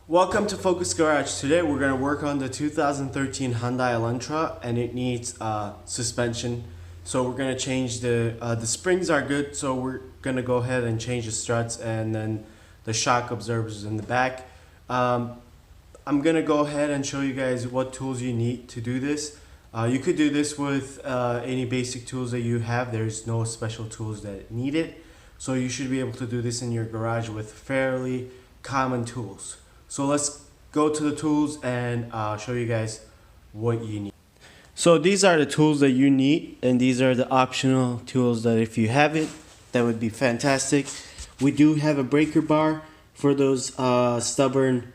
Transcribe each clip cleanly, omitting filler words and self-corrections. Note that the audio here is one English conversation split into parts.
Welcome to Focus Garage. Today we're going to work on the 2013 Hyundai Elantra, and it needs suspension. So we're going to change the springs are good, so we're going to go ahead and change the struts and then the shock absorbers in the back. I'm going to go ahead and show you guys what tools you need to do this. You could do this with any basic tools that you have. There's no special tools that need it. So you should be able to do this in your garage with fairly common tools. So let's go to the tools and show you guys what you need. So these are the tools that you need, and these are the optional tools that if you have it, that would be fantastic. We do have a breaker bar for those stubborn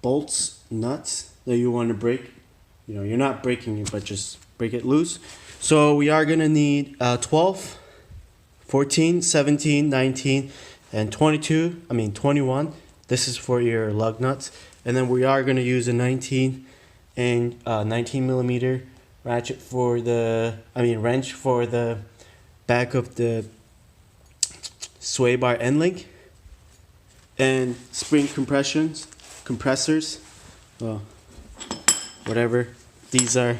bolts, nuts that you want to break. You know, you're not breaking it, but just break it loose. So we are gonna need 12, 14, 17, 19, and 21. This is for your lug nuts, and then we are going to use a 19 millimeter ratchet for wrench for the back of the sway bar end link, and spring compressors, well, whatever these are,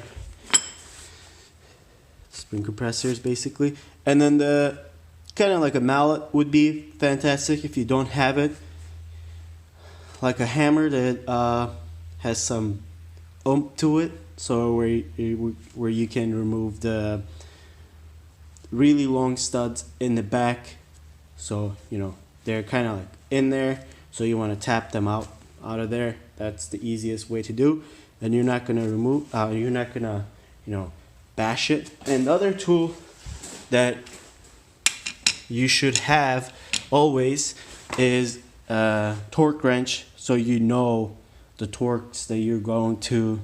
spring compressors basically, and then the kind of like a mallet would be fantastic if you don't have it. Like a hammer that has some oomph to it, so where you can remove the really long studs in the back. So you know they're kind of like in there, so you want to tap them out of there. That's the easiest way to do, and you're not gonna bash it. And the other tool that you should have always is a torque wrench, so you know the torques that you're going to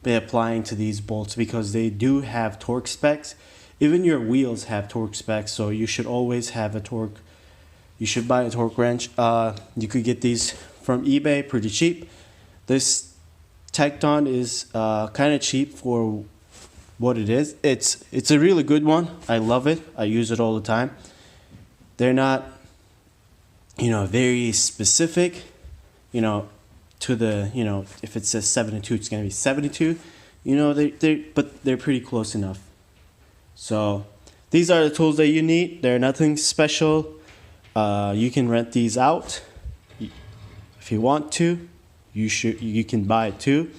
be applying to these bolts, because they do have torque specs. Even your wheels have torque specs, so you should always have a torque. You should buy a torque wrench. You could get these from eBay pretty cheap. This Tecton is kind of cheap for what it is. It's a really good one. I love it. I use it all the time. They're not very specific, to the, if it says 72, it's going to be 72, but they're pretty close enough. So these are the tools that you need. They're nothing special. You can rent these out if you want to. You can buy it too.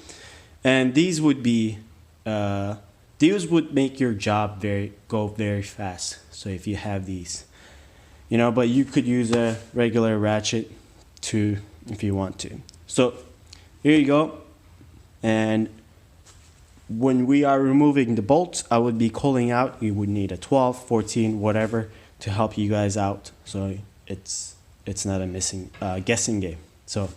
And these would make your job go very fast. So if you have these, but you could use a regular ratchet too if you want to. So here you go. And when we are removing the bolts, I would be calling out. You would need a 12, 14, whatever to help you guys out. So it's not a guessing game. So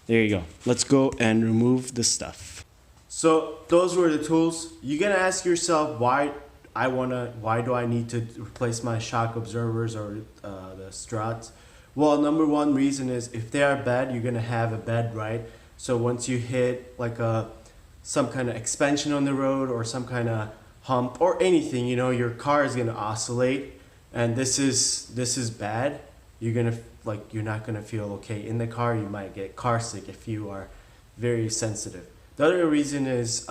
there you go. Let's go and remove the stuff. So those were the tools. You're gonna ask yourself why do I need to replace my shock absorbers or the struts? Well, number one reason is if they are bad, you're gonna have a bad ride. So once you hit like some kind of expansion on the road or some kind of hump or anything, your car is gonna oscillate, and this is bad. You're not gonna feel okay in the car. You might get car sick if you are very sensitive. The other reason is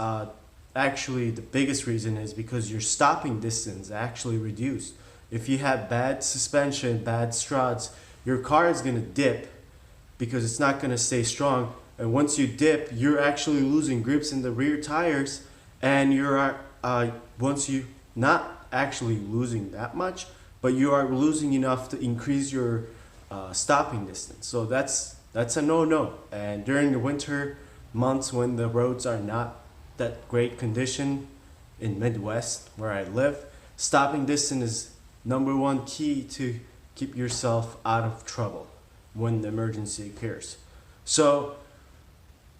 actually the biggest reason is because your stopping distance actually reduced. If you have bad suspension, bad struts, your car is going to dip because it's not going to stay strong. And once you dip, you're actually losing grips in the rear tires, and once you not actually losing that much, but you are losing enough to increase your stopping distance. So that's a no-no. And during the winter months when the roads are not that great condition in Midwest where I live, stopping distance is number one key to keep yourself out of trouble when the emergency occurs. So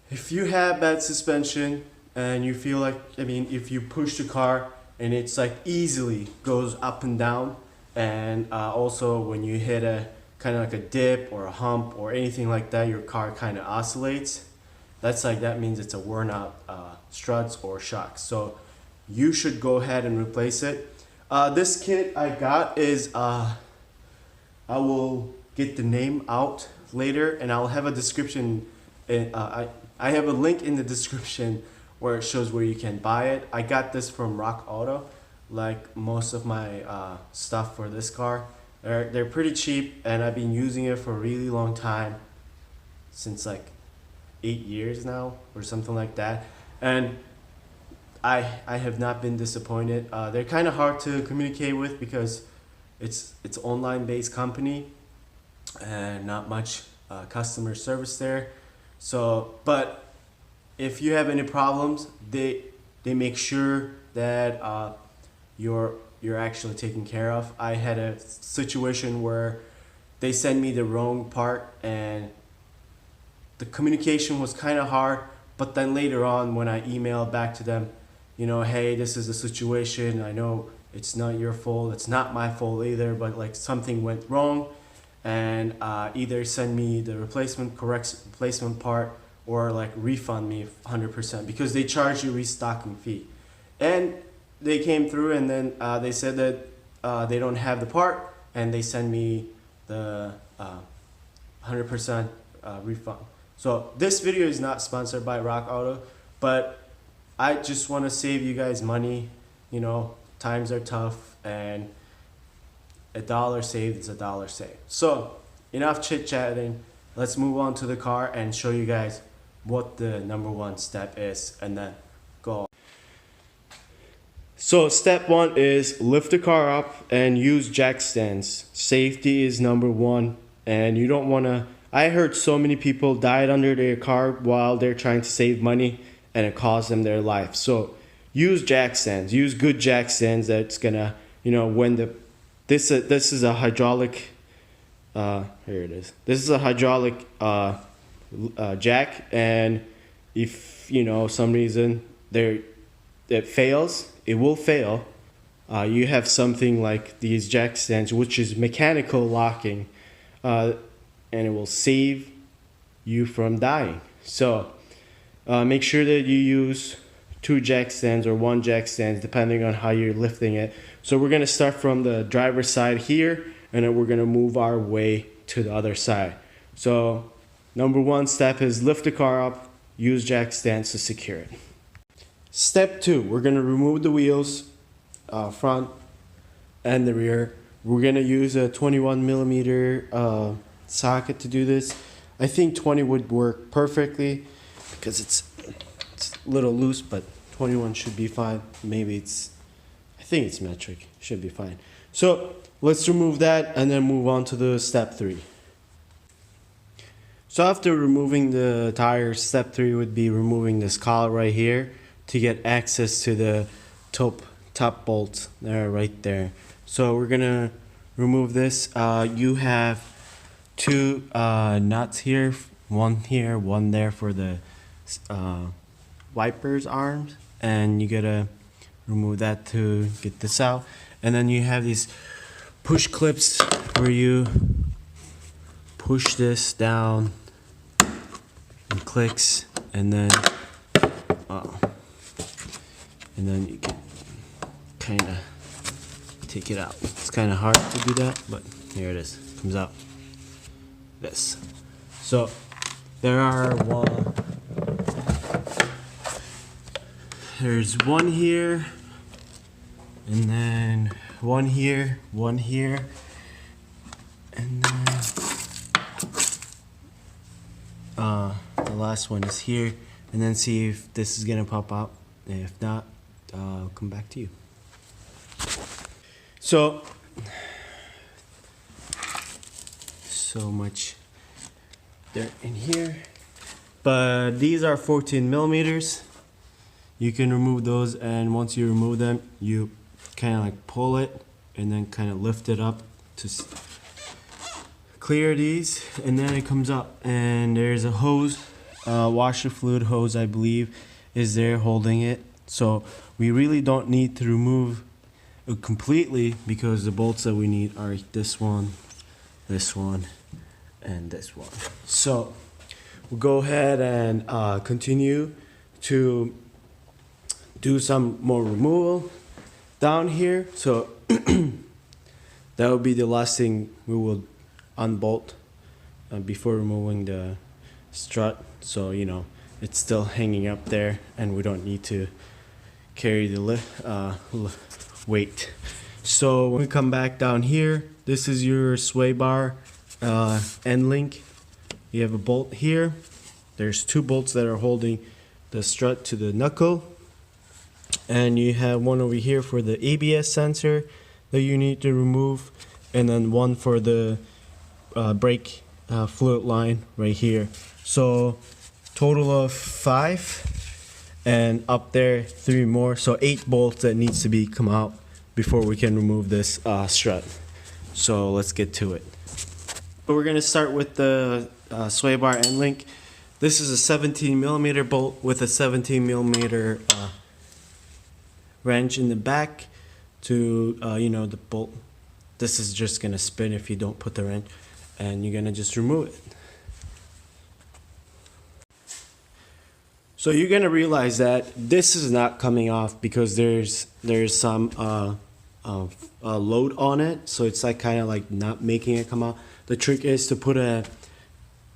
if you have bad suspension and you feel like, if you push the car and it's like easily goes up and down, and also when you hit a kind of like a dip or a hump or anything like that, your car kind of oscillates. That means it's a worn out struts or shocks. So you should go ahead and replace it. This kit I got is I will get the name out later, and I'll have a description And I have a link in the description where it shows where you can buy it. I got this from Rock Auto, like most of my stuff for this car. They're pretty cheap, and I've been using it for a really long time, since like 8 years now or something like that. And I have not been disappointed. They're kind of hard to communicate with because it's online based company and not much customer service there. So, but if you have any problems, they make sure that you're actually taken care of. I had a situation where they sent me the wrong part, and the communication was kind of hard. But then later on, when I emailed back to them, you know, hey, this is the situation. I know it's not your fault. It's not my fault either. But like something went wrong, and either send me the correct replacement part, or like refund me 100%, because they charge you restocking fee. And they came through, and then they said that they don't have the part, and they send me the 100% refund. So this video is not sponsored by Rock Auto, but I just want to save you guys money. You know, times are tough, and a dollar saved is a dollar saved. So enough chit chatting. Let's move on to the car and show you guys what the number one step is, and then go. So step one is lift the car up and use jack stands. Safety is number one, and you don't want to. I heard so many people died under their car while they're trying to save money, and it cost them their life. So use jack stands. Use good jack stands that's gonna, you know, when the this is a hydraulic. Here it is. This is a hydraulic jack, and if you know some reason it fails, it will fail. You have something like these jack stands, which is mechanical locking, and it will save you from dying. So make sure that you use 2 jack stands or 1 jack stands, depending on how you're lifting it. So we're gonna start from the driver's side here, and then we're gonna move our way to the other side. So number one step is lift the car up, use jack stands to secure it. Step 2, we're gonna remove the wheels, front and the rear. We're gonna use a 21 millimeter socket to do this. I think 20 would work perfectly because it's a little loose, but 21 should be fine. Maybe I think it's metric, should be fine. So let's remove that and then move on to the step 3. So after removing the tires, step 3 would be removing this collar right here to get access to the top bolt there, right there. So we're gonna remove this. You have 2 nuts here, one there for the wipers arms, and you gotta remove that to get this out. And then you have these push clips where you push this down and clicks, and then you can kind of take it out. It's kind of hard to do that, but here it is. It comes out this. So there's one here, and then one here, and then the last one is here, and then see if this is gonna pop out. If not, I'll come back to you. So much dirt in here, but these are 14 millimeters. You can remove those, and once you remove them, you kind of like pull it and then kind of lift it up to clear these, and then it comes up, and there's a hose, washer fluid hose, I believe, is there holding it. So we really don't need to remove it completely, because the bolts that we need are this one, and this one. So we'll go ahead and continue to do some more removal down here. So that will be the last thing we will unbolt before removing the strut, so you know it's still hanging up there and we don't need to carry the weight. So when we come back down here, this is your sway bar end link. You have a bolt here. There's two bolts that are holding the strut to the knuckle, and you have one over here for the ABS sensor that you need to remove, and then one for the brake fluid line right here. So total of 5, and up there 3 more, so 8 bolts that needs to be come out before we can remove this strut. So let's get to it. But we're gonna start with the sway bar end link. This is a 17mm bolt with a 17mm wrench in the back to you know, the bolt. This is just gonna spin if you don't put the wrench, and you're gonna just remove it. So you're gonna realize that this is not coming off because there's some load on it, so it's like kind of like not making it come out. The trick is to put a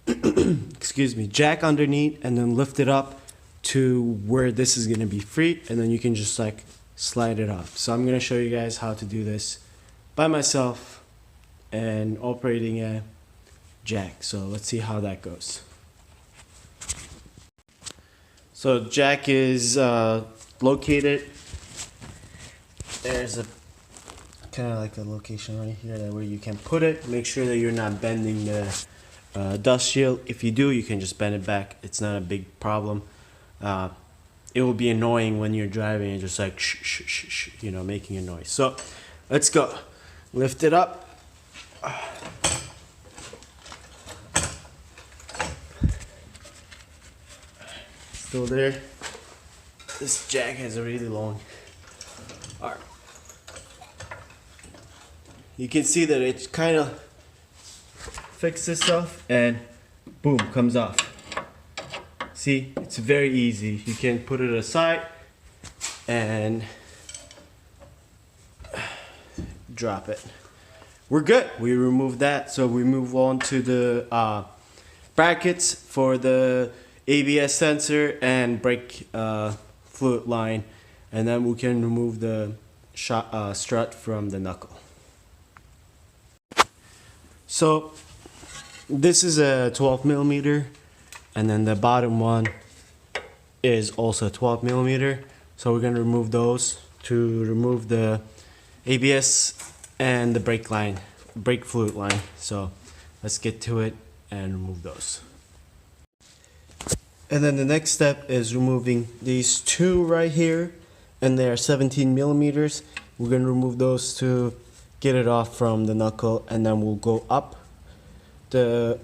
excuse me, jack underneath and then lift it up to where this is gonna be free, and then you can just like slide it off. So I'm gonna show you guys how to do this by myself and operating a jack. So let's see how that goes. So jack is located. There's a kind of like a location right here that where you can put it. Make sure that you're not bending the dust shield. If you do, you can just bend it back. It's not a big problem. It will be annoying when you're driving and just like shh, shh, shh, shh, you know, making a noise. So let's go. Lift it up. Still there. This jack has a really long arm. You can see that it kind of fixes stuff and boom, comes off. See, it's very easy. You can put it aside and drop it. We're good. We removed that. So we move on to the brackets for the ABS sensor and brake fluid line, and then we can remove the strut from the knuckle. So this is a 12mm, and then the bottom one is also 12mm. So we're gonna remove those to remove the ABS and the brake fluid line. So let's get to it and remove those. And then the next step is removing these two right here, and they are 17mm. We're gonna remove those to get it off from the knuckle, and then we'll go up the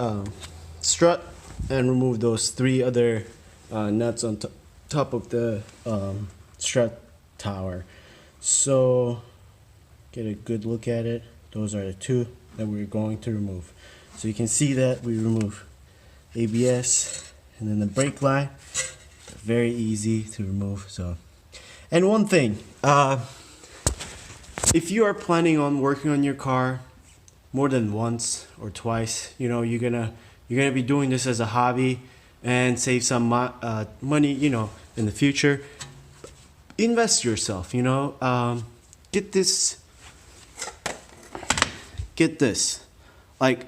strut and remove those 3 other nuts on top of the strut tower. So get a good look at it. Those are the 2 that we're going to remove. So you can see that we remove ABS and then the brake line. Very easy to remove. So, and one thing, if you are planning on working on your car more than once or twice, you know, you're gonna be doing this as a hobby and save some money, you know, in the future. Invest yourself, you know. Get this. Like,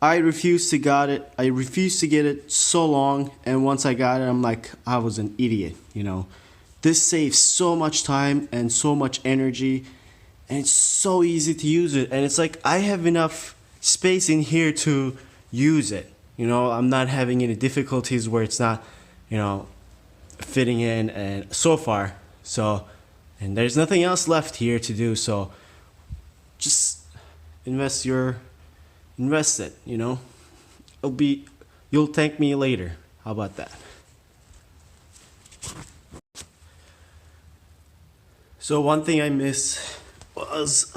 I refused to get it. I refused to get it so long, and once I got it, I'm like, I was an idiot, you know. This saves so much time and so much energy, and it's so easy to use it. And it's like I have enough space in here to use it. You know, I'm not having any difficulties where it's not, you know, fitting in and so far. So, and there's nothing else left here to do. So, just invest it, you know. You'll thank me later. How about that? So one thing I missed was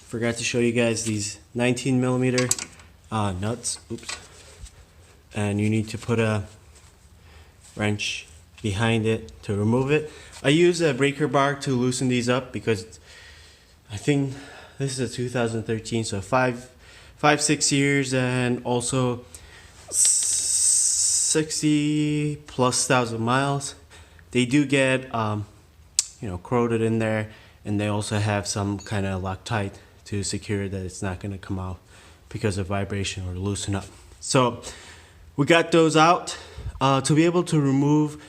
forgot to show you guys these 19mm nuts. Oops. And you need to put a wrench behind it to remove it. I use a breaker bar to loosen these up because I think this is a 2013, so 5-6 years, and also 60 plus thousand miles. They do get corroded in there, and they also have some kind of Loctite to secure that it's not going to come out because of vibration or loosen up. So we got those out. To be able to remove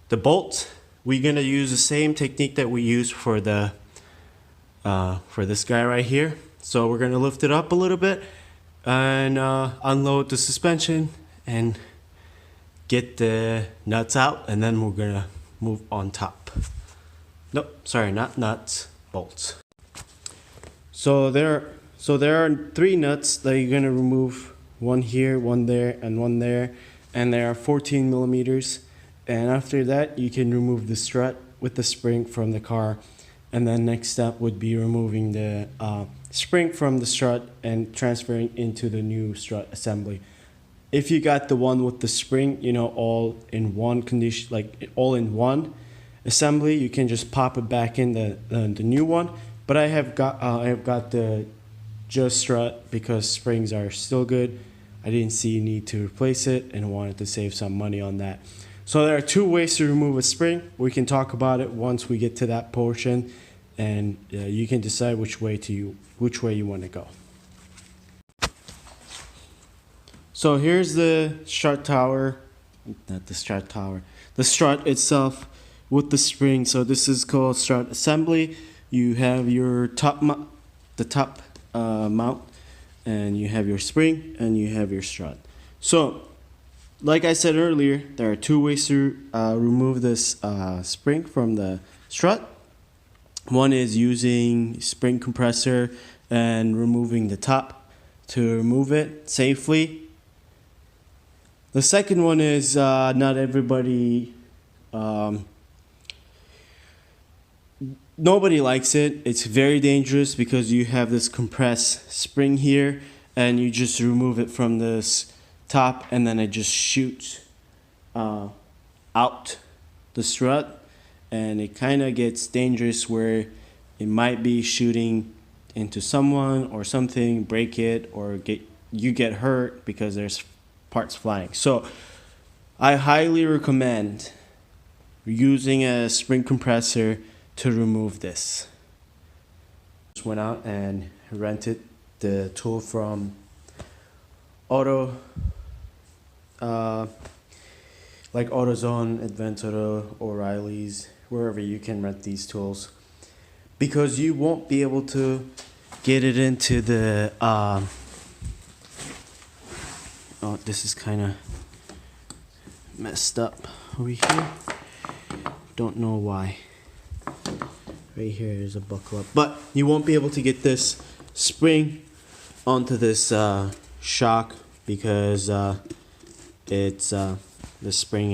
the bolts, we're going to use the same technique that we used for the for this guy right here. So we're going to lift it up a little bit and unload the suspension and get the nuts out, and then we're going to move on top. Nope, sorry, not nuts, bolts. So there are 3 nuts that you're going to remove. One here, one there, and one there. And they are 14 millimeters. And after that, you can remove the strut with the spring from the car. And then next step would be removing the spring from the strut and transferring into the new strut assembly. If you got the one with the spring, all in one condition, like all in one assembly, you can just pop it back in the new one. But I have got the just strut because springs are still good. I didn't see a need to replace it and wanted to save some money on that. So there are 2 ways to remove a spring. We can talk about it once we get to that portion, and you can decide which way you want to go. So here's the strut tower, not the strut tower, the strut itself with the spring. So this is called strut assembly. You have your mount, and you have your spring, and you have your strut. So, like I said earlier, there are 2 ways to remove this spring from the strut. One is using spring compressor and removing the top to remove it safely. The second one is not everybody, nobody likes it. It's very dangerous because you have this compressed spring here, and you just remove it from this top, and then it just shoots out the strut, and it kind of gets dangerous where it might be shooting into someone or something, break it, or you get hurt because there's parts flying. So I highly recommend using a spring compressor to remove this. Just went out and rented the tool from like AutoZone, Adventuro, O'Reilly's, wherever you can rent these tools, because you won't be able to get it into the oh, this is kind of messed up over here, don't know why. Right here is a buckle up, but you won't be able to get this spring onto this shock because the spring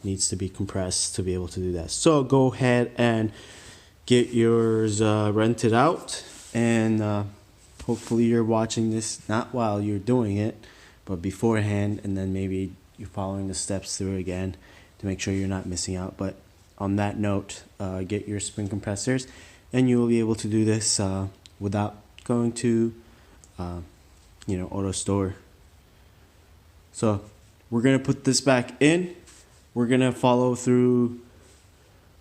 needs to be compressed to be able to do that. So go ahead and get yours rented out, and hopefully you're watching this not while you're doing it, but beforehand, and then maybe you're following the steps through again to make sure you're not missing out. But on that note, get your spring compressors, and you will be able to do this without going to auto store. So we're gonna put this back in. We're gonna follow through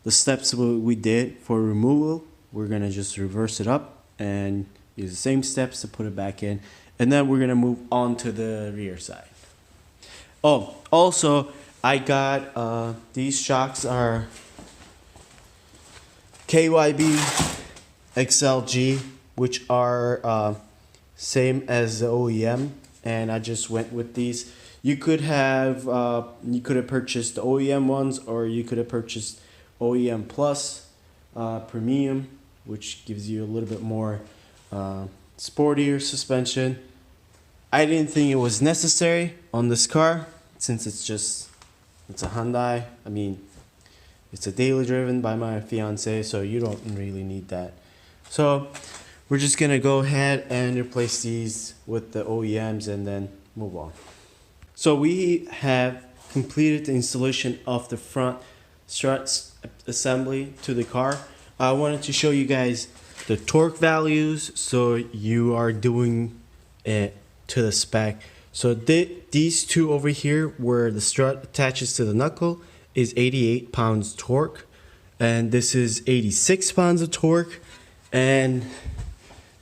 the steps we did for removal. We're gonna just reverse it up and use the same steps to put it back in, and then we're gonna move on to the rear side. Oh, also I got these shocks are KYB XLG, which are same as the OEM, and I just went with these. You could have purchased the OEM ones, or you could have purchased OEM Plus Premium, which gives you a little bit more sportier suspension. I didn't think it was necessary on this car since it's a Hyundai. I mean, it's a daily driven by my fiance, so you don't really need that. So we're just gonna go ahead and replace these with the OEMs and then move on. So we have completed the installation of the front struts assembly to the car. I wanted to show you guys the torque values so you are doing it to the spec. So these two over here where the strut attaches to the knuckle is 88 pounds torque, and this is 86 pounds of torque, and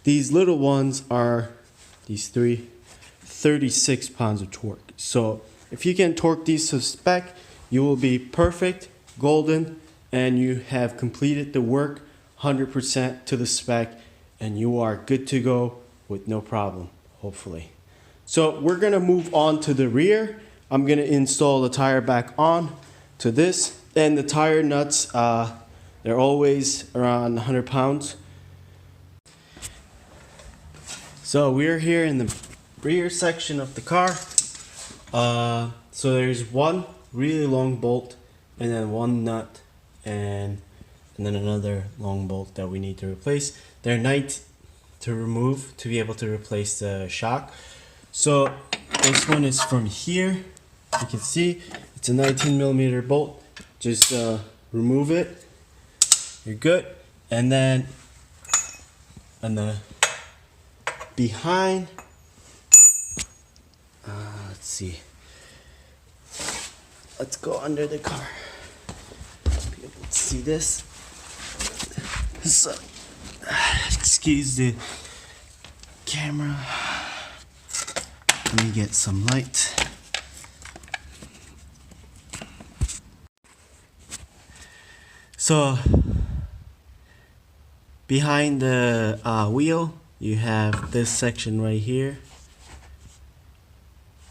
these little ones are, these three, 36 pounds of torque. So if you can torque these to spec, you will be perfect, golden, and you have completed the work 100% to the spec, and you are good to go with no problem, hopefully. So we're gonna move on to the rear. I'm gonna install the tire back on to this, and the tire nuts, they're always around 100 pounds. So we're here in the rear section of the car. So there's one really long bolt, and then one nut, and then another long bolt that we need to replace. They're nice to remove to be able to replace the shock. So this one is from here. You can see it's a 19mm bolt. Just remove it. You're good. And then on the behind, let's see. Let's go under the car. Be able to see this. So, excuse the camera. Let me get some light. So, behind the wheel, you have this section right here.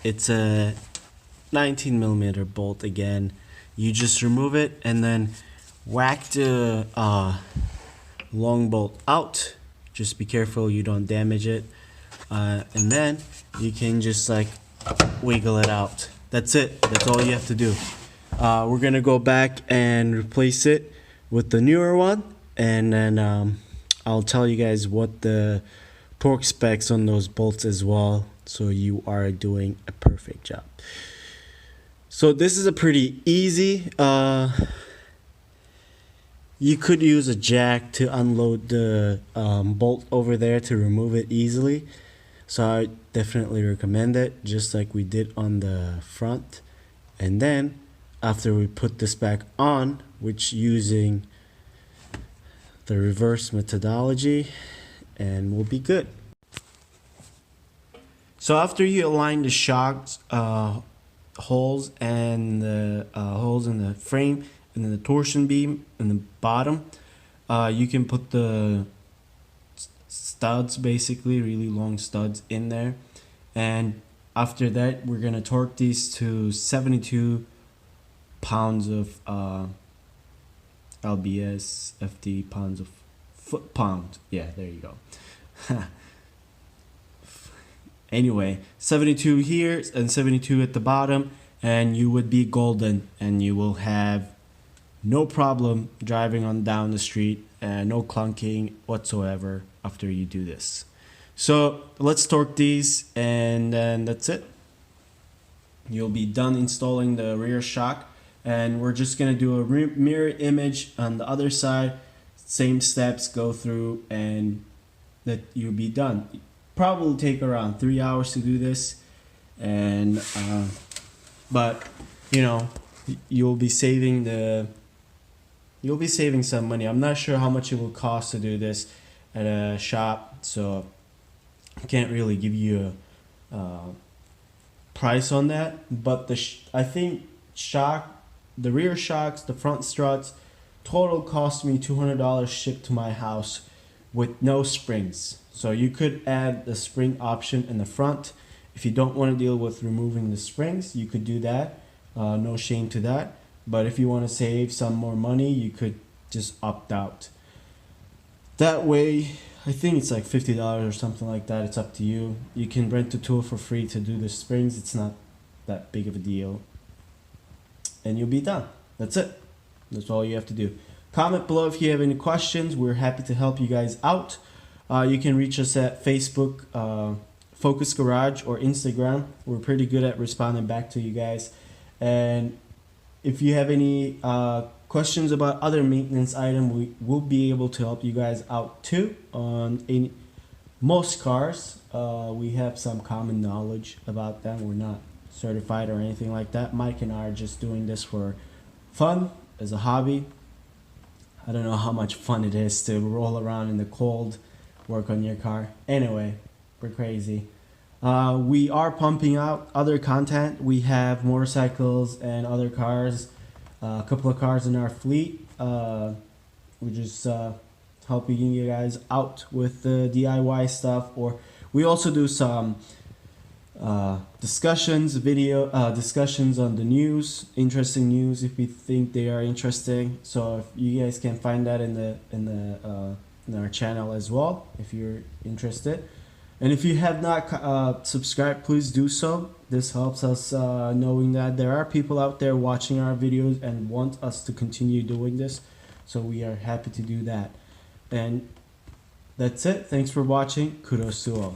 It's a 19mm bolt again. You just remove it and then whack the long bolt out. Just be careful you don't damage it. And then you can just like wiggle it out. That's it. That's all you have to do. We're gonna go back and replace it with the newer one, and then I'll tell you guys what the torque specs on those bolts as well, so you are doing a perfect job. So this is a pretty easy. You could use a jack to unload the bolt over there to remove it easily. So I definitely recommend it, just like we did on the front. And then after we put this back on, which using the reverse methodology, and we'll be good. So after you align the shocks, holes and the holes in the frame and then the torsion beam in the bottom, you can put the studs, basically really long studs in there, and after that we're gonna torque these to 72 pounds of lbs, FD pounds of foot-pound. Yeah, there you go. Anyway, 72 here and 72 at the bottom, and you would be golden, and you will have no problem driving on down the street, and no clunking whatsoever after you do this. So let's torque these, and then that's it. You'll be done installing the rear shock, and we're just gonna do a mirror image on the other side. Same steps go through, and that you'll be done. Probably take around 3 hours to do this, and but you know, you'll be saving some money. I'm not sure how much it will cost to do this at a shop, so I can't really give you a price on that. But I think the rear shocks, the front struts, total cost me $200 shipped to my house with no springs. So you could add the spring option in the front. If you don't want to deal with removing the springs, you could do that. No shame to that. But if you want to save some more money, you could just opt out. That way, I think it's like $50 or something like that. It's up to you. You can rent the tool for free to do the springs. It's not that big of a deal. And you'll be done. That's it. That's all you have to do. Comment below if you have any questions. We're happy to help you guys out. You can reach us at Facebook, Focus Garage, or Instagram. We're pretty good at responding back to you guys. And if you have any questions about other maintenance item, we will be able to help you guys out too on most cars. We have some common knowledge about them. We're not certified or anything like that. Mike and I are just doing this for fun, as a hobby. I don't know how much fun it is to roll around in the cold, work on your car. Anyway, we're crazy. We are pumping out other content. We have motorcycles and other cars, a couple of cars in our fleet. We're just helping you guys out with the DIY stuff, or we also do some discussions on the news, interesting news if we think they are interesting. So if you guys can find that in our channel as well if you're interested. And if you have not subscribed, please do so. This helps us knowing that there are people out there watching our videos and want us to continue doing this. So we are happy to do that. And that's it. Thanks for watching. Kudos to all.